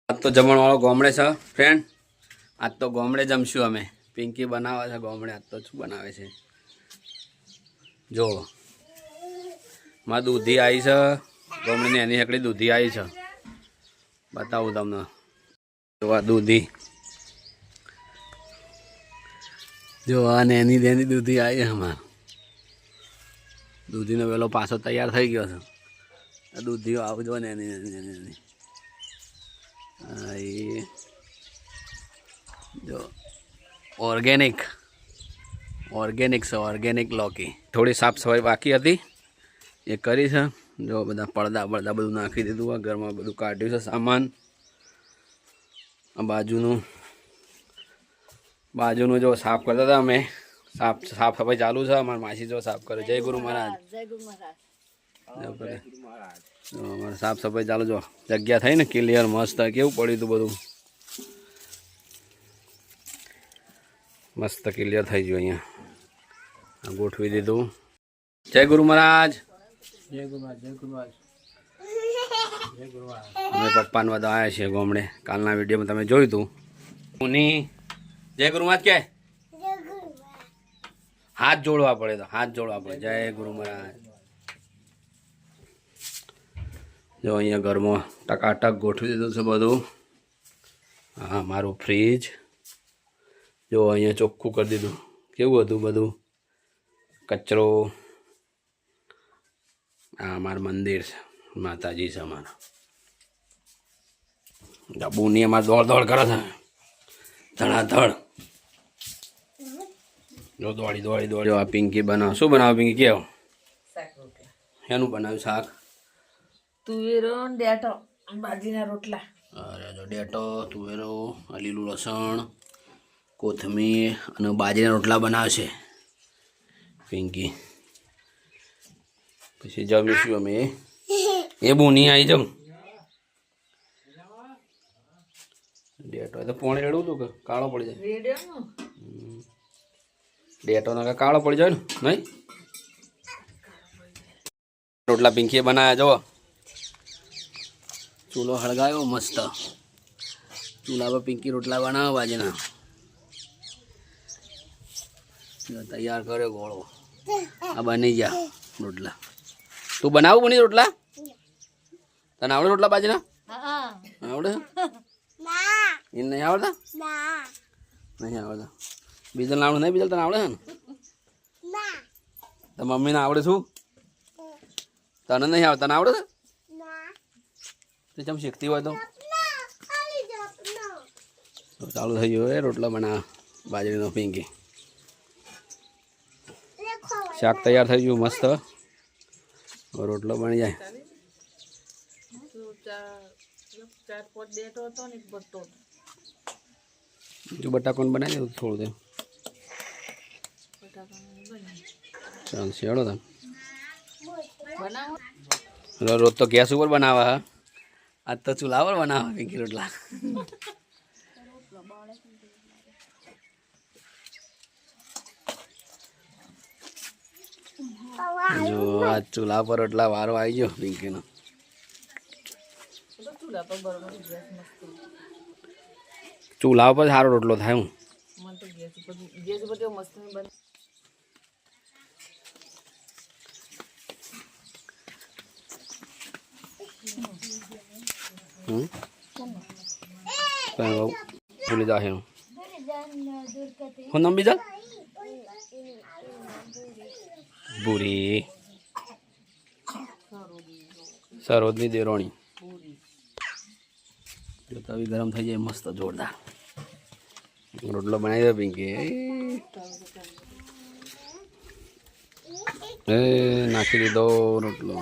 આજ તો જમણવાળો ગામડે છે ફ્રેન્ડ. આજ તો ગામડે જમશું અમે. પિંકી બનાવે છે ગામડે. આજ તો શું બનાવે છે જો. માં દૂધી આવી છે ગામડેની. એની એકડી દૂધી આવી છે. બતાવું તમને. જો આ દૂધી. જો આ એની દૂધી આવી છે અમારે. દૂધીનો વેલો પાછો તૈયાર થઈ ગયો છે. આ દૂધીઓ આવજો ને એની જો ઓર્ગેનિક છે. ઓર્ગેનિક લૌકી. થોડી સાફ સફાઈ બાકી હતી એ કરી છે. જો બધા પડદા બધું નાખી દીધું. આ ઘરમાં બધું કાઢ્યું છે સામાન. આ બાજુનું જો સાફ કરતા હતા અમે. સાફ સફાઈ ચાલુ છે. અમારા માસી જો સાફ કરે. જય ગુરુ મહારાજ. અમારે સાફ સફાઈ ચાલુ. જો જગ્યા થઈ ને ક્લિયર મસ્ત. કેવું પડ્યું હતું બધું. મસ્ત ક્લિયર થઈ ગયું. અહીંયા ગોઠવી દીધું. જય ગુરુ મહારાજ. જય ગુરુ મહારાજ. અમે પપ્પાને બધા આવ્યા છીએ ગામડે. કાલના વિડીયોમાં તમે જોયું હતું. ઉની જય ગુરુ મહારાજ કે હાથ જોડવા પડે. તો હાથ જોડવા પડે. જય ગુરુ મહારાજ. જો અહીંયા ઘરમાં ટકાટક ગોઠવી દીધું છે બધું. હા મારું ફ્રીજ જો અહીંયા ચોખ્ખું કરી દીધું. કેવું હતું બધું કચરો. આ અમારું મંદિર છે. માતાજી છે અમારા. ડબ્બુની અમારે દોડ કરે છે ધડાધડ. જો દોડી. જો આ પિંકી બનાવ. શું બનાવ પિંકી? કેવો એનું બનાવ્યું શાક? તુવેરો ડેટો બાજીના રોટલા. અરે જો ડેટો તુવેરો લીલું લસણ કોથમીર અને બાજરીના રોટલા બનાવશે પિંકી. પછી જમીશું અમે. એ બુની આવી જમ. ડેટો તો પોણે રેડું હતું કે કાળો પડી જાય. ડેટો ના કાળો પડી જાય ને નહીં. રોટલા પિંકીએ બનાવ્યા. જો ચૂલો હળગાયો મસ્ત. ચૂલા પર પિંકી રોટલા બનાવો બાજરીના. તૈયાર કર્યો ગોળો. આ બની ગયા રોટલા. તું બનાવું બની રોટલા? તને આવડે રોટલા બાજરીના? આવડે? એ નહીં આવડતા? નહીં આવડતા. બીજલ આવડે નહીં? બીજલ તને આવડે ને? તો મમ્મીને આવડે શું? તને નહીં આવડે? તને આવડે છે? ચમ શીખતી હોય તો ચાલુ થઈ ગયો એ રોટલા બનાવ બાજરીનો પિંકી. શાક તૈયાર થઈ ગયું મસ્ત. રોટલો બની જાય. બીજું બટાકોને બનાવી દઉં થોડું. ચાલ શેડો તમે. રોજ તો ગેસ ઉપર બનાવા. હા આજ તો ચૂલા પર બનાવા પિંકી રોટલા. જો આ ચૂલા પર રોટલા વારો આવી ગયો પિંકીનો. ચૂલા પર સારો રોટલો થાય. હું ભૂલી જાય હું નામ બીજા ભૂરી સરોજની દેરોણી. જો તવી ગરમ થઈ જાય મસ્ત જોરદાર. રોટલો બનાવી દે પિંકી. નાખી દીધો રોટલો.